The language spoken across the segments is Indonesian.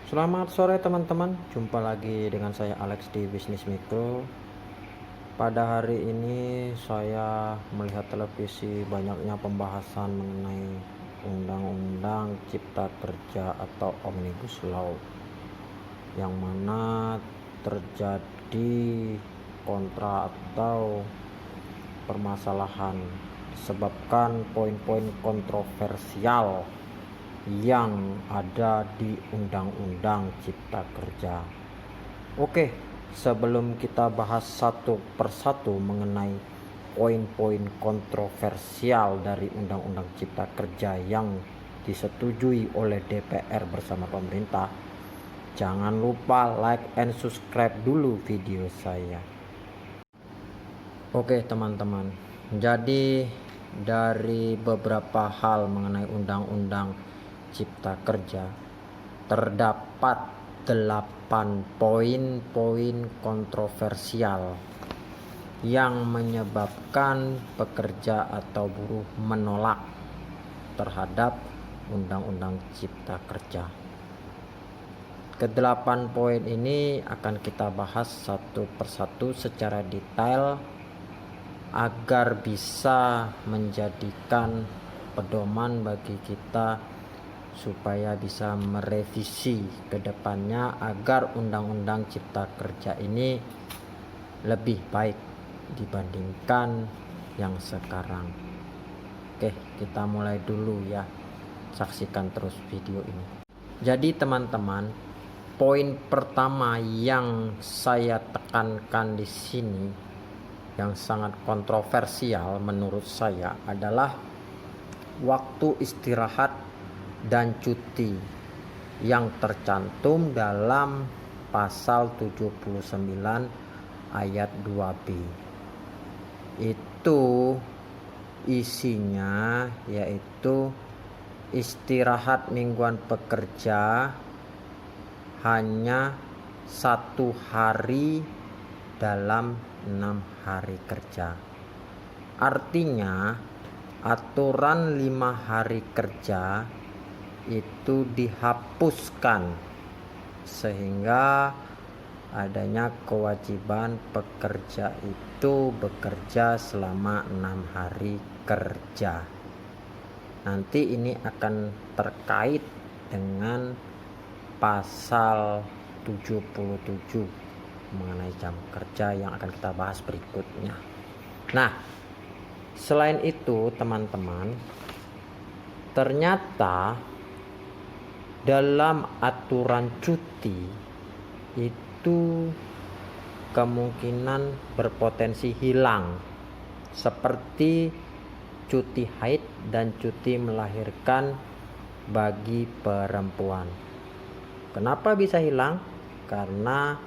Selamat sore teman-teman, jumpa lagi dengan saya Alex di Bisnis Mikro. Pada hari ini saya melihat televisi banyaknya pembahasan mengenai Undang-Undang Cipta Kerja atau Omnibus Law, yang mana terjadi kontra atau permasalahan disebabkan poin-poin kontroversial yang ada di Undang-Undang Cipta Kerja. Oke, sebelum kita bahas satu persatu mengenai poin-poin kontroversial dari Undang-Undang Cipta Kerja yang disetujui oleh DPR bersama pemerintah, jangan lupa like and subscribe dulu video saya. Oke teman-teman, jadi dari beberapa hal mengenai Undang-Undang Cipta Kerja terdapat 8 poin-poin kontroversial yang menyebabkan pekerja atau buruh menolak terhadap Undang-Undang Cipta Kerja. Ke-8 poin ini akan kita bahas satu persatu secara detail agar bisa menjadikan pedoman bagi kita supaya bisa merevisi ke depannya agar Undang-Undang Cipta Kerja ini lebih baik dibandingkan yang sekarang. Oke, kita mulai dulu ya. Saksikan terus video ini. Jadi teman-teman, poin pertama yang saya tekankan di sini yang sangat kontroversial menurut saya adalah waktu istirahat dan cuti yang tercantum dalam pasal 79 ayat 2B. Itu isinya yaitu istirahat mingguan pekerja hanya 1 hari dalam 6 hari kerja. Artinya aturan 5 hari kerja itu dihapuskan sehingga adanya kewajiban pekerja itu bekerja selama 6 hari kerja. Nanti ini akan terkait dengan pasal 77 mengenai jam kerja yang akan kita bahas berikutnya. Nah, selain itu teman-teman, ternyata dalam aturan cuti itu kemungkinan berpotensi hilang, seperti cuti haid dan cuti melahirkan bagi perempuan. Kenapa bisa hilang? Karena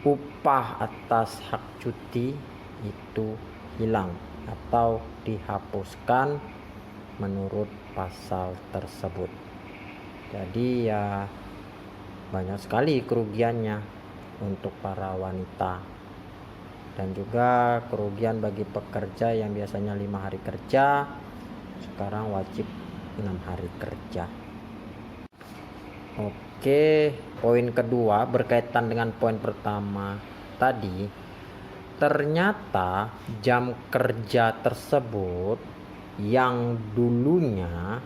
upah atas hak cuti itu hilang atau dihapuskan menurut pasal tersebut. Jadi ya banyak sekali kerugiannya untuk para wanita dan juga kerugian bagi pekerja yang biasanya 5 hari kerja sekarang wajib 6 hari kerja. Oke, poin kedua berkaitan dengan poin pertama tadi. Ternyata jam kerja tersebut yang dulunya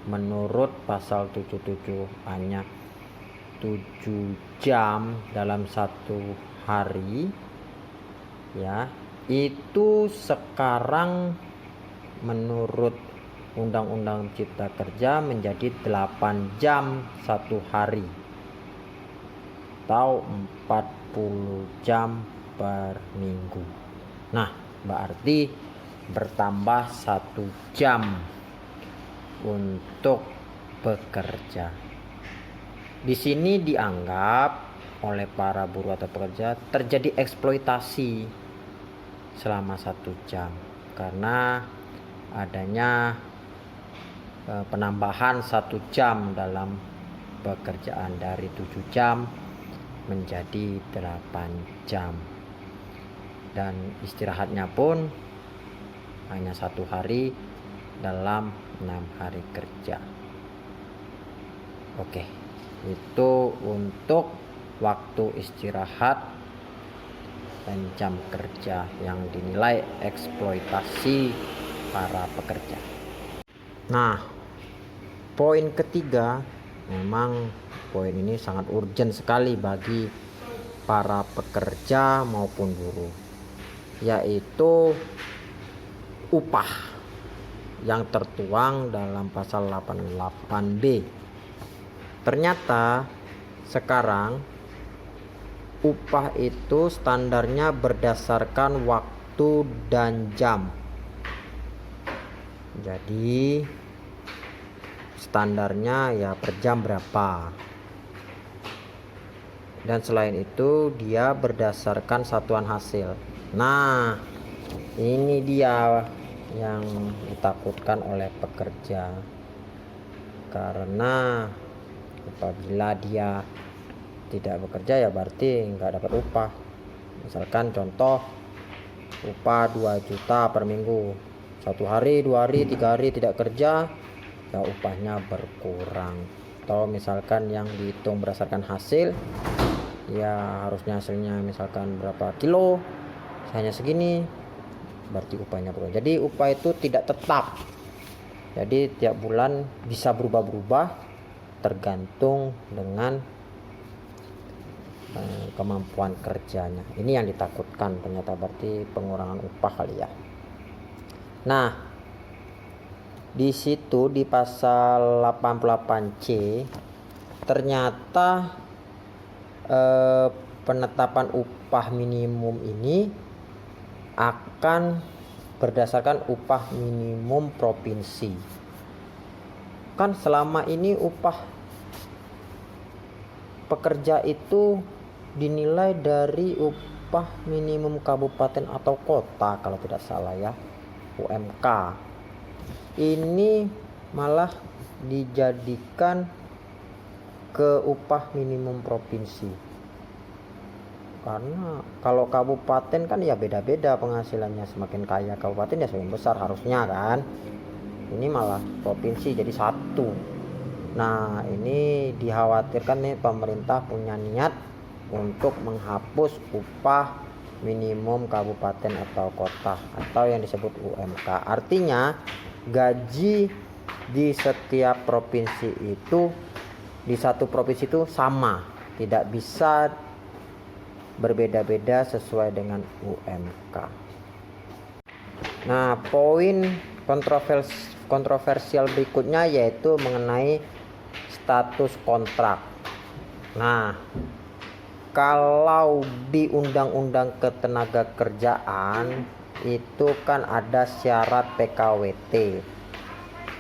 menurut pasal 77 hanya 7 jam dalam 1 hari ya, itu sekarang menurut Undang-Undang Cipta Kerja menjadi 8 jam 1 hari atau 40 jam per minggu. Nah, berarti bertambah 1 jam untuk bekerja. Di sini dianggap oleh para buruh atau pekerja terjadi eksploitasi selama 1 jam karena adanya penambahan 1 jam dalam pekerjaan dari 7 jam menjadi 8 jam, dan istirahatnya pun hanya 1 hari dalam 6 hari kerja. Oke, itu untuk waktu istirahat dan jam kerja yang dinilai eksploitasi para pekerja. Nah, poin ketiga, memang poin ini sangat urgent sekali bagi para pekerja maupun buruh, yaitu upah yang tertuang dalam pasal 88B. Ternyata sekarang upah itu standarnya berdasarkan waktu dan jam. Jadi standarnya ya per jam berapa. Dan selain itu dia berdasarkan satuan hasil. Nah, ini dia yang ditakutkan oleh pekerja. Karena apabila dia tidak bekerja ya berarti nggak dapat upah. Misalkan contoh upah 2 juta per minggu, 1 hari, 2 hari, 3 hari tidak kerja ya upahnya berkurang. Atau misalkan yang dihitung berdasarkan hasil, ya harusnya hasilnya misalkan berapa kilo, hanya segini, berarti upahnya berkurang. Jadi upah itu tidak tetap, jadi tiap bulan bisa berubah-berubah tergantung dengan kemampuan kerjanya. Ini yang ditakutkan, ternyata berarti pengurangan upah kali ya. Nah, di situ di pasal 88C ternyata penetapan upah minimum ini akan berdasarkan upah minimum provinsi. Kan selama ini upah pekerja itu dinilai dari upah minimum kabupaten atau kota kalau tidak salah ya, UMK. Ini malah dijadikan ke upah minimum provinsi. Karena kalau kabupaten kan ya beda-beda penghasilannya, semakin kaya kabupaten ya semakin besar harusnya kan. Ini malah provinsi jadi satu. Nah, ini dikhawatirkan nih pemerintah punya niat untuk menghapus upah minimum kabupaten atau kota atau yang disebut UMK. Artinya gaji di setiap provinsi itu, di satu provinsi itu sama, tidak bisa berbeda-beda sesuai dengan UMK. Nah, poin kontroversial berikutnya yaitu mengenai status kontrak. Nah, kalau di Undang-Undang Ketenagakerjaan itu kan ada syarat PKWT,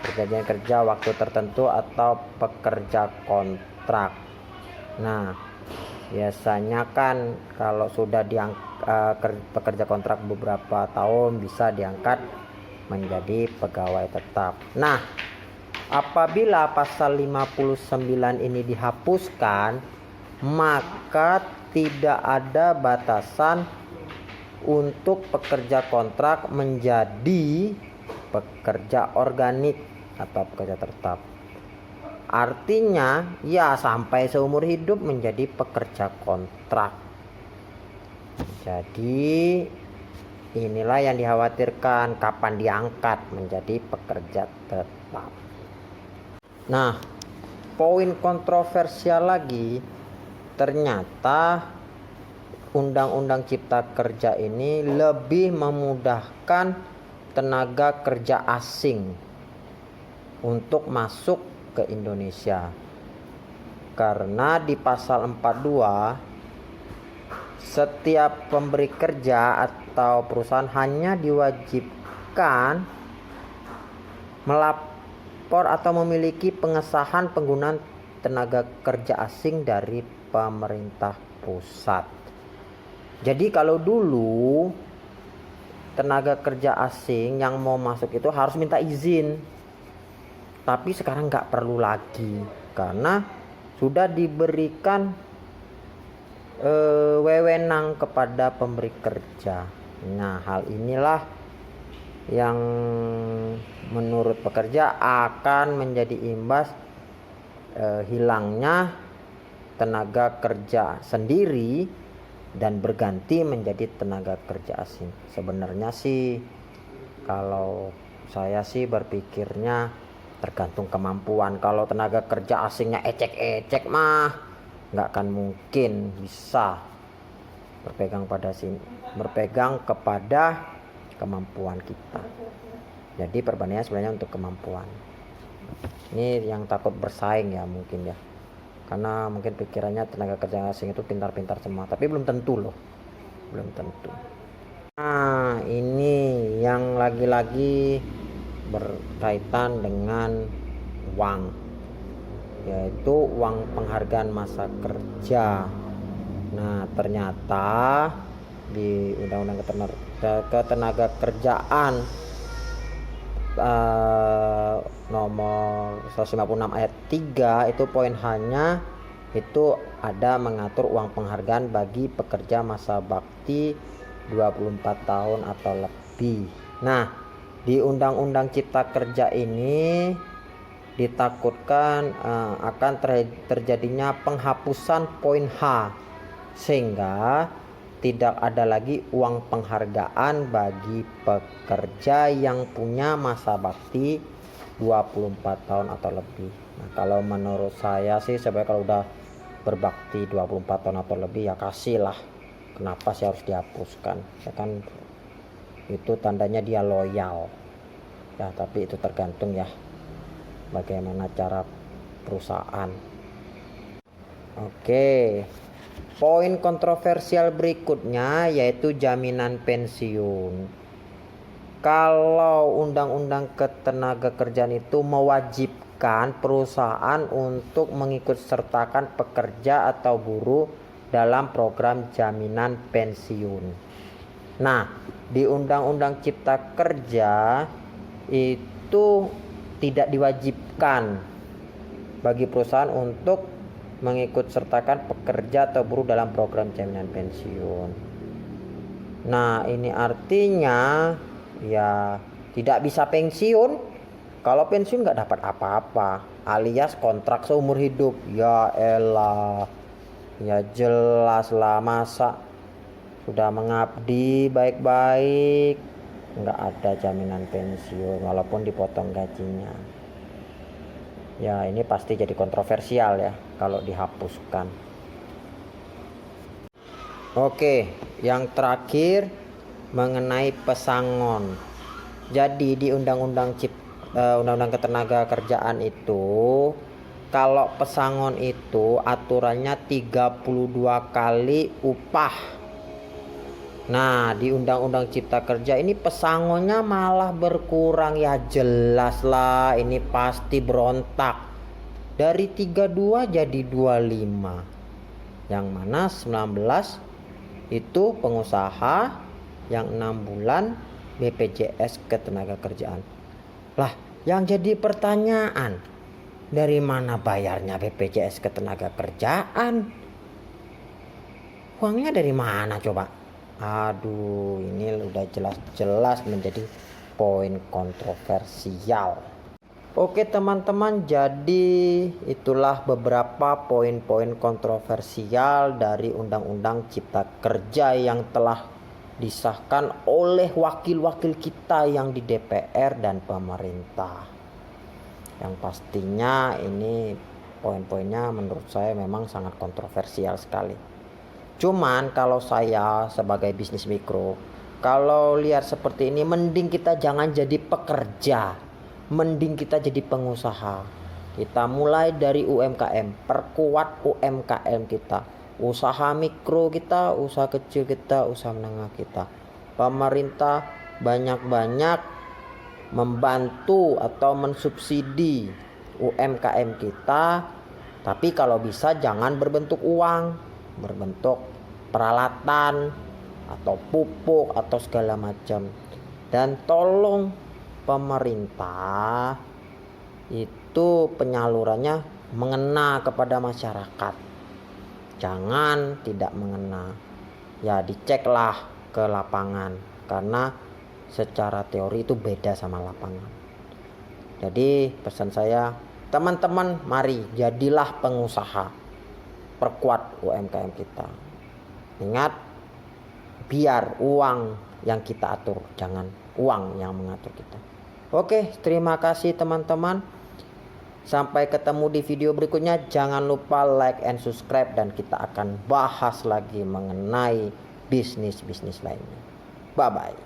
perjanjian kerja waktu tertentu atau pekerja kontrak. Nah, biasanya kan kalau sudah pekerja kontrak beberapa tahun bisa diangkat menjadi pegawai tetap. Nah, apabila pasal 59 ini dihapuskan, maka tidak ada batasan untuk pekerja kontrak menjadi pekerja organik atau pekerja tetap. Artinya ya sampai seumur hidup menjadi pekerja kontrak. Jadi inilah yang dikhawatirkan kapan diangkat menjadi pekerja tetap. Nah, poin kontroversial lagi, ternyata Undang-Undang Cipta Kerja ini lebih memudahkan tenaga kerja asing untuk masuk ke Indonesia. Karena di pasal 42 setiap pemberi kerja atau perusahaan hanya diwajibkan melapor atau memiliki pengesahan penggunaan tenaga kerja asing dari pemerintah pusat. Jadi kalau dulu tenaga kerja asing yang mau masuk itu harus minta izin, tapi sekarang nggak perlu lagi karena sudah diberikan wewenang kepada pemberi kerja. Nah, hal inilah yang menurut pekerja akan menjadi imbas hilangnya tenaga kerja sendiri dan berganti menjadi tenaga kerja asing. Sebenarnya sih kalau saya sih berpikirnya tergantung kemampuan. Kalau tenaga kerja asingnya ecek-ecek mah nggak akan mungkin bisa berpegang kepada kemampuan kita. Jadi perbandingannya sebenarnya untuk kemampuan. Ini yang takut bersaing ya mungkin ya, karena mungkin pikirannya tenaga kerja asing itu pintar-pintar semua, tapi belum tentu loh, belum tentu. Nah, ini yang lagi-lagi berkaitan dengan uang, yaitu uang penghargaan masa kerja. Nah, ternyata di Undang-Undang Ketenaga Kerjaan nomor 156 ayat 3 itu poin hanya itu ada mengatur uang penghargaan bagi pekerja masa bakti 24 tahun atau lebih. Nah, di Undang-Undang Cipta Kerja ini ditakutkan akan terjadinya penghapusan poin H, sehingga tidak ada lagi uang penghargaan bagi pekerja yang punya masa bakti 24 tahun atau lebih. Nah, kalau menurut saya sih sebenarnya kalau udah berbakti 24 tahun atau lebih ya kasih lah. Kenapa sih harus dihapuskan? Ya kan itu tandanya dia loyal. Ya, tapi itu tergantung ya bagaimana cara perusahaan. Oke. Poin kontroversial berikutnya yaitu jaminan pensiun. Kalau Undang-Undang Ketenagakerjaan itu mewajibkan perusahaan untuk mengikut sertakan pekerja atau buruh dalam program jaminan pensiun. Nah, di Undang-Undang Cipta Kerja itu tidak diwajibkan bagi perusahaan untuk mengikut sertakan pekerja atau buruh dalam program jaminan pensiun. Nah, ini artinya ya tidak bisa pensiun. Kalau pensiun nggak dapat apa-apa, alias kontrak seumur hidup. Ya elah, ya jelas lah, masa sudah mengabdi baik-baik nggak ada jaminan pensiun walaupun dipotong gajinya. Ya ini pasti jadi kontroversial ya kalau dihapuskan. Oke, yang terakhir mengenai pesangon. Jadi di Undang-Undang Ketenagakerjaan itu kalau pesangon itu aturannya 32 kali upah. Nah, di Undang-Undang Cipta Kerja ini pesangonnya malah berkurang. Ya jelas lah, ini pasti berontak. Dari 32 jadi 25. Yang mana 19 itu pengusaha, yang 6 bulan BPJS Ketenagakerjaan. Lah, yang jadi pertanyaan, dari mana bayarnya BPJS Ketenagakerjaan? Uangnya dari mana coba? Aduh, ini udah jelas-jelas menjadi poin kontroversial. Oke teman-teman, jadi itulah beberapa poin-poin kontroversial dari Undang-Undang Cipta Kerja yang telah disahkan oleh wakil-wakil kita yang di DPR dan pemerintah. Yang pastinya ini poin-poinnya menurut saya memang sangat kontroversial sekali. Cuman kalau saya sebagai bisnis mikro, kalau lihat seperti ini mending kita jangan jadi pekerja, mending kita jadi pengusaha. Kita mulai dari UMKM, perkuat UMKM kita, usaha mikro kita, usaha kecil kita, usaha menengah kita. Pemerintah banyak-banyak membantu atau mensubsidi UMKM kita, tapi kalau bisa jangan berbentuk uang, berbentuk peralatan atau pupuk atau segala macam. Dan tolong pemerintah itu penyalurannya mengena kepada masyarakat, jangan tidak mengena. Ya diceklah ke lapangan, karena secara teori itu beda sama lapangan. Jadi pesan saya, Teman-teman, mari jadilah pengusaha, perkuat UMKM kita. Ingat, biar uang yang kita atur, jangan uang yang mengatur kita. Oke, terima kasih teman-teman. Sampai ketemu di video berikutnya. Jangan lupa like and subscribe, dan kita akan bahas lagi mengenai bisnis-bisnis lainnya. Bye-bye.